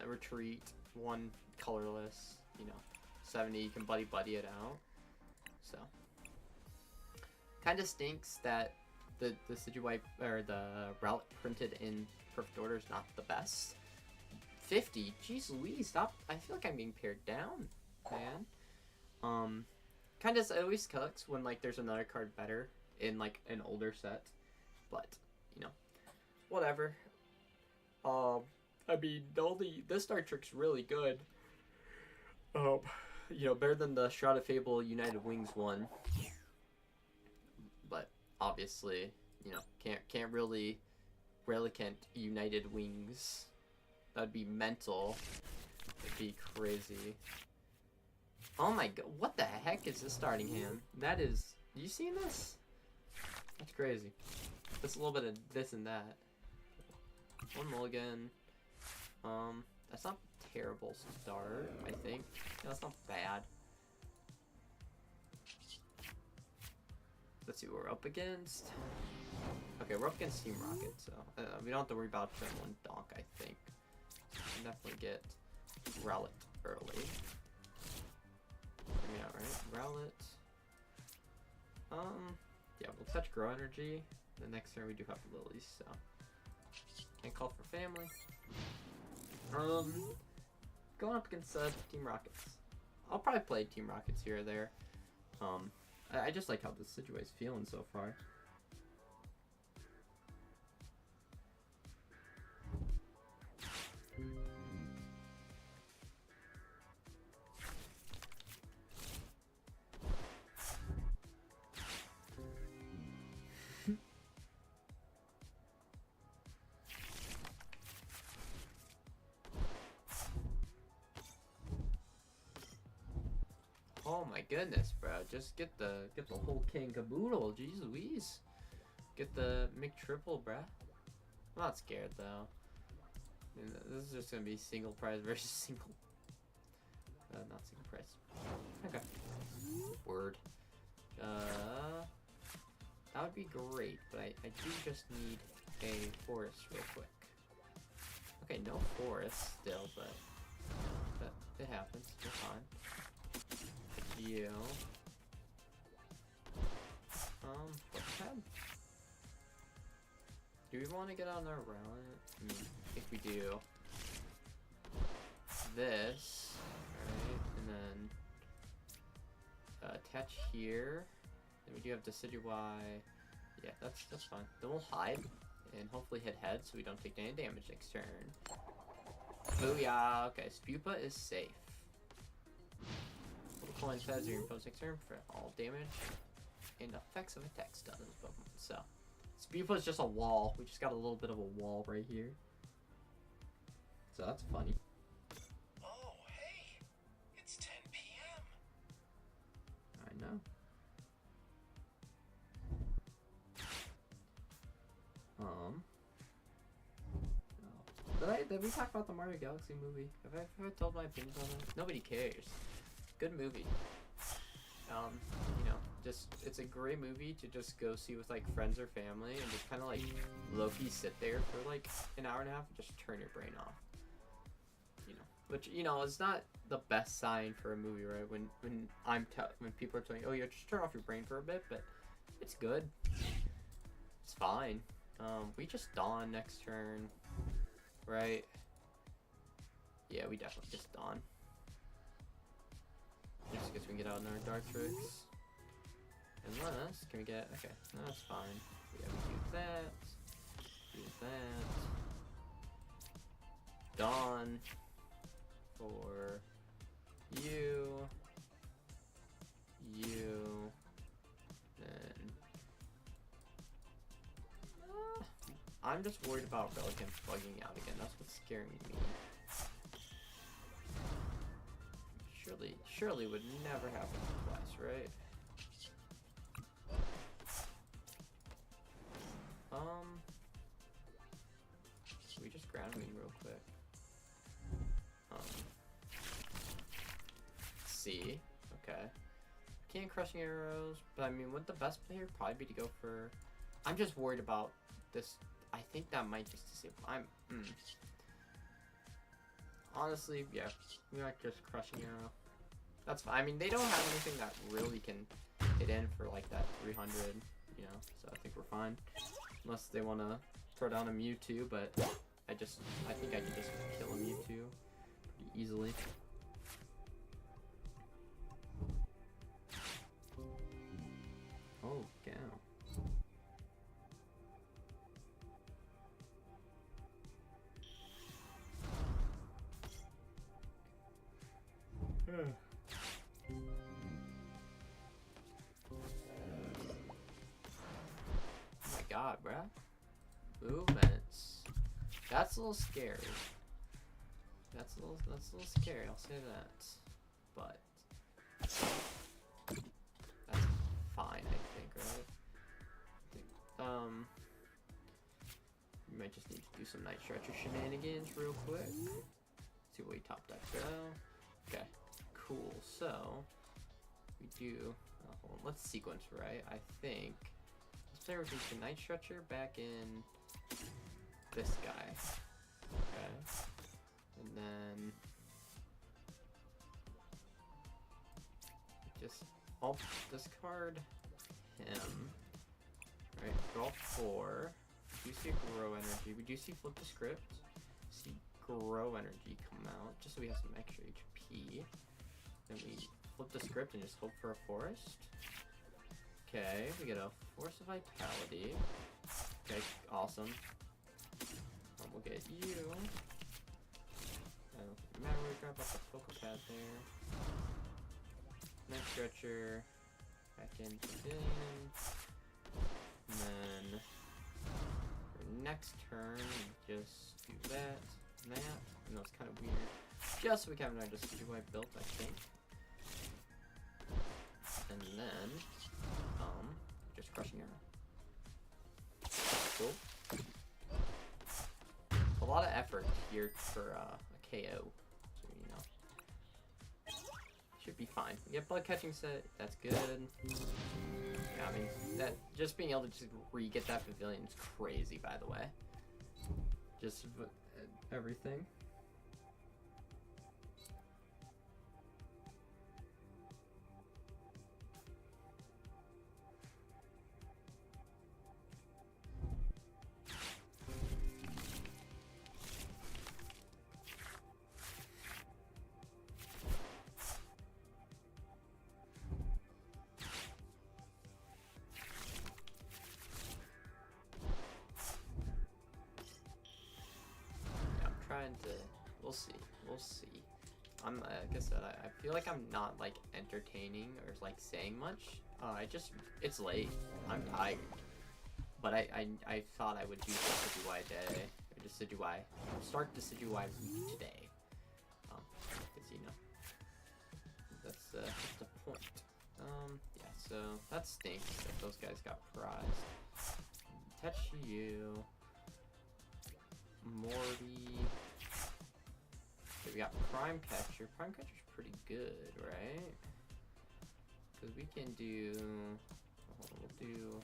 retreat, 1 colorless. You know, 70. You can buddy it out. So, kind of stinks that the Decidueye or the Rowlet printed in Perfect Order is not the best. 50, jeez Louise, stop! I feel like I'm being pared down, man. Kind of always sucks when like there's another card better in like an older set, but you know, whatever. I mean, this Star Trick's really good. You know, better than the Shroud of Fable United Wings one. But obviously, you know, can't really Relican't United Wings. That'd be mental. It'd be crazy. Oh my god, what the heck is this starting hand? That is, you seen this? That's crazy. Just a little bit of this and that. 1 mulligan. That's not a terrible start, I think. No, that's not bad. Let's see what we're up against. Okay, we're up against Team Rocket, so we don't have to worry about turn 1 Donk, I think. We can definitely get Rowlet early. Yeah, right? Rowlet. Yeah, we'll touch Grow Energy. The next turn we do have Lilies, so. And call for family. Going up against Team Rockets. I'll probably play Team Rockets here or there. I just like how this Decidueye is feeling so far. Oh my goodness, bro! Just get the whole king caboodle. Jeez Louise. Get the McTriple, bruh. I'm not scared though. This is just gonna be single prize versus single. Not single prize. Okay. Word. That would be great, but I do just need a forest real quick. Okay, no forest still, but it happens. You're fine. You. What's that? Do we want to get on our round? I mean, if we do this, right, and then attach here. Then we do have Decidueye. Yeah, that's fine. Then we'll hide and hopefully hit head so we don't take any damage next turn. Booyah! Okay, Spupa is safe. Little coin says your impose next turn for all damage and effects of attacks done as Pokemon. So, Spupa is just a wall. We just got a little bit of a wall right here. So that's funny. Oh, hey! It's 10 p.m. I know. Did we talk about the Mario Galaxy movie? Have I told my opinions on it? Nobody cares. Good movie. You know, it's a great movie to just go see with like friends or family and just kind of like low-key sit there for like an hour and a half and just turn your brain off. You know, which you know is not the best sign for a movie, right? When people are telling you, oh yeah, just turn off your brain for a bit, but it's good. It's fine. We just dawn next turn, right? Yeah, we definitely just dawn. Just guess we can get out in our dark tricks. Unless, can we get, okay, no, that's fine. Yeah, we do that. Do that. Dawn. For you. You. Then. I'm just worried about Relicanth bugging out again. That's what's scaring me. Surely would never happen twice, right? We just ground wing real quick. C. Okay. Can't crushing arrows, but I mean, would the best player probably be to go for? I'm just worried about this. I think that might just disable. Honestly, yeah, we might just crushing arrow. That's fine. I mean, they don't have anything that really can hit in for like that 300, you know. So I think we're fine, unless they want to throw down a Mewtwo. But I think I can just kill a Mewtwo pretty easily. Oh, cow. Oh my god, bruh. Movements. That's a little scary. That's a little scary, I'll say that. But that's fine, I think, right? We might just need to do some Night Stretcher shenanigans real quick. See what we top deck go. Okay, cool. So we do. Hold on, let's sequence right. I think this player would need the Night Stretcher back in this guy. Okay, and then just I'll discard him. Right, draw 4. We do see a Grow Energy. We do see Flip the Script. See Grow Energy come out, just so we have some extra HP. Then we flip the script and just hope for a forest. Okay, we get a Force of Vitality. Okay, awesome. We'll get you. Remember, we grab up the focal pad there. Next stretcher. Back in pavilion. And then for next turn, just do that and that. I know it's kind of weird. Just so we can have another Decidueye built, I think. And then, just crushing arrow. Cool. A lot of effort here for a KO, so you know. Should be fine. We get bug catching set, that's good. Yeah, I mean, that just being able to just re-get that pavilion is crazy, by the way. Just everything. We'll see. Like I said, I feel like I'm not like entertaining or like saying much. It's late. I'm tired. But I thought I would do Decidueye day. Or Decidueye. Start Decidueye week today. Cause you know. That's the point. Yeah, so that stinks that those guys got prized. Touch you. Morty. Okay, we got Prime Catcher. Prime Catcher's pretty good, right? Because we can do... we'll do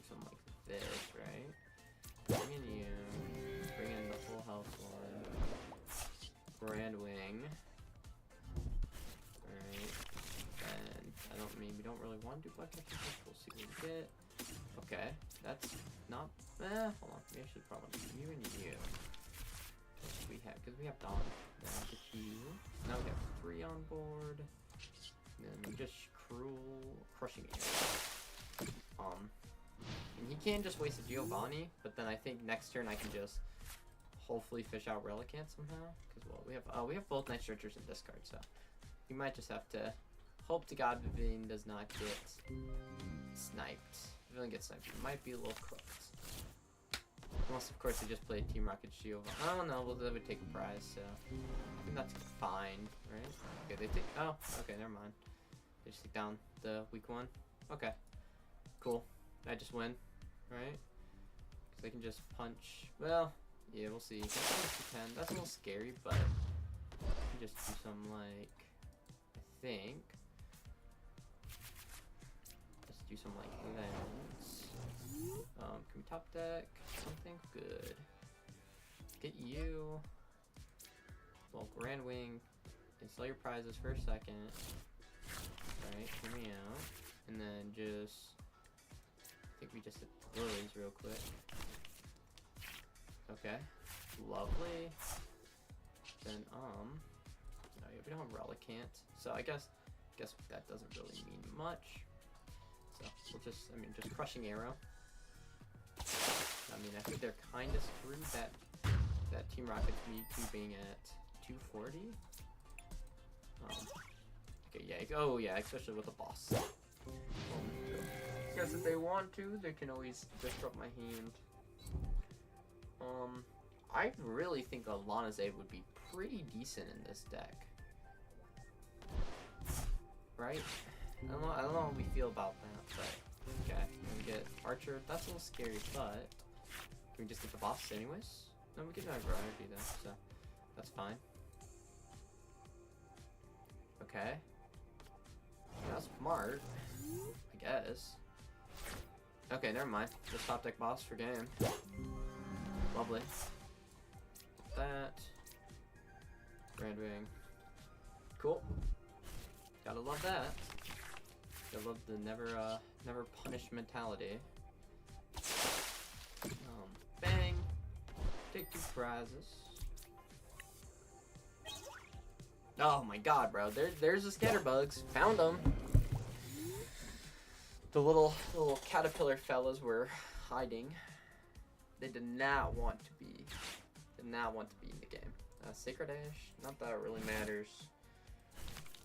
something like this, right? Bring in you. Bring in the full health one. Grand Wing. Alright. And we don't really want to do Black Catcher. We'll see what we get. Okay. That's not... hold on. We actually probably do you and you. We have, because we have Dawn. Then get you. Now we have 3 on board. And then just crushing arrow. And he can just waste a Giovanni, but then I think next turn I can just hopefully fish out Relicanth somehow. Because well, we have both Night Stretchers in discard, so we might just have to hope to God Vivian does not get sniped. If Vivian gets sniped, it might be a little cooked. Unless, of course, they just play Team Rocket Shield. I don't know, well, they would take a prize, so I think that's fine, right? Okay, they take... Oh, okay, never mind. They just take down the weak one. Okay, cool. I just win, right? Because they can just punch... Well, yeah, we'll see. That's a little scary, but I can just do some, like... I think... Just do some, like, lens. Can we top deck something good? Get you. Well, Grand Wing. And sell your prizes for a second. Alright, hear me out. And then just... I think we just hit the lilies real quick. Okay. Lovely. Then, no, yeah, we don't have Relicanth. So I guess that doesn't really mean much. So we'll just, just crushing arrow. I think they're kind of screwed that Team Rocket's Mewtwo being at 240. Okay, yeah, oh yeah, especially with the boss. I guess if they want to, they can always disrupt my hand. I really think a Lanaze would be pretty decent in this deck. Right? I don't know how we feel about that, but okay. We get Archer. That's a little scary, but can we just get the boss anyways? No, we get no variety then, so that's fine. Okay. That's smart, I guess. Okay, never mind. Just top deck boss for game. Lovely. That. Grand Wing. Cool. Gotta love that. Gotta love the never punish mentality. Bang. Take 2 prizes. Oh my god, bro. There's the scatterbugs. Found them. The little caterpillar fellas were hiding. They did not want to be in the game. Sacred Ash, not that it really matters.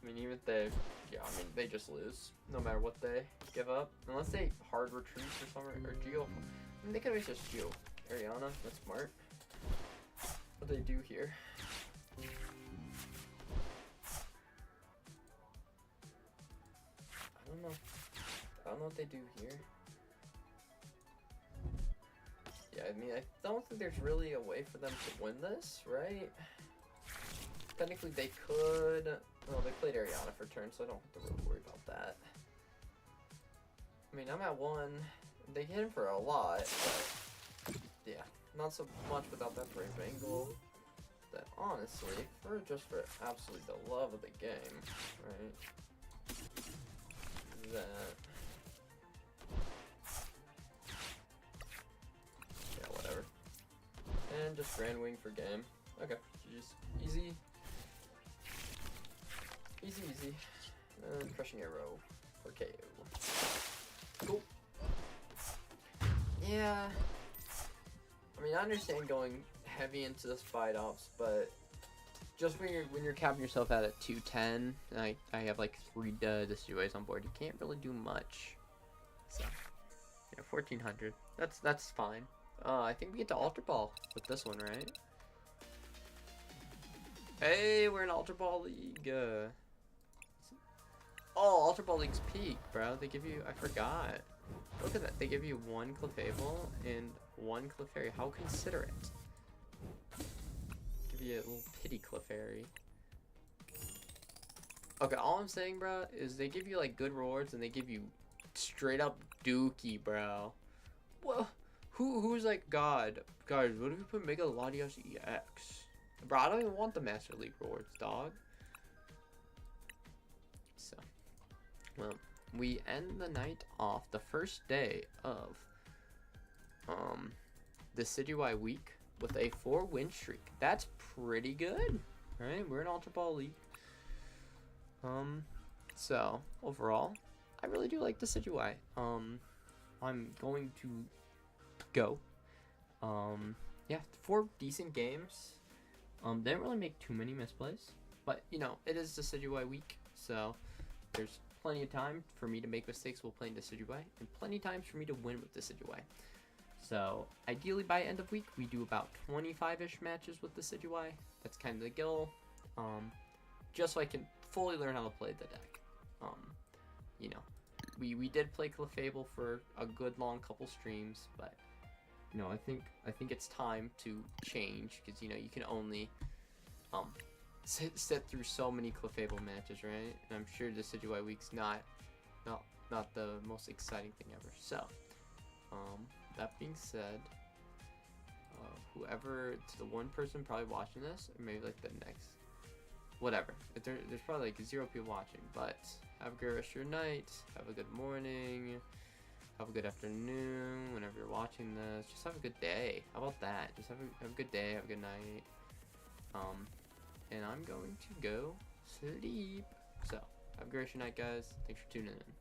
I mean, even if they, yeah, I mean, they just lose no matter what they give up, unless they hard retreat or something, or Geo. I mean, they could always just Geo Ariana. That's smart. What do they do here? I don't know. I don't know what they do here. Yeah, I mean, I don't think there's really a way for them to win this, right? Technically, they could. Well, they played Ariana for turn, so I don't have to really worry about that. I mean, I'm at 1. They hit him for a lot, but yeah, not so much without that brave angle. That honestly, for absolutely the love of the game, right? That. Yeah, whatever. And just Grand Wing for game. Okay, just easy. Easy. And Crushing Arrow for KO. Cool. Yeah. I mean, I understand going heavy into the fight offs, but just when you're capping yourself out at 210, and I have like 3 Decidueyes on board, you can't really do much. So yeah, 1400. That's fine. I think we get to Altar Ball with this one, right? Hey, we're in Altar Ball League. Oh, Altar Ball League's peak, bro. They give you, I forgot. Look at that. They give you 1 Clefable and 1 Clefairy. How considerate. Give you a little pity Clefairy. Okay, all I'm saying, bro, is they give you like good rewards and they give you straight up dookie, bro. Well, who's like, God, guys, what if you put Mega Latios EX? Bro, I don't even want the Master League rewards, dog. So, well, we end the night off, the first day of Decidueye week with a 4-win streak. That's pretty good, right? We're in Ultra Ball League. So overall, I really do like Decidueye. I'm going to go. Yeah, 4 decent games. Didn't really make too many misplays, but you know, it is Decidueye week, so there's plenty of time for me to make mistakes while playing Decidueye, and plenty of times for me to win with Decidueye. So ideally by end of week, we do about 25-ish matches with Decidueye. That's kind of the goal, just so I can fully learn how to play the deck. You know, we did play Clefable for a good long couple streams, but you know, I think it's time to change, because you know, you can only sit through so many Clefable matches, right? And I'm sure Decidueye week's not the most exciting thing ever. So that being said, whoever, to the one person probably watching this, or maybe like the next, whatever, there's probably like 0 people watching, but have a great rest of your night, have a good morning, have a good afternoon, whenever you're watching this. Just have a good day. How about that? Just have a good day, have a good night. And I'm going to go sleep. So, have a great night, guys. Thanks for tuning in.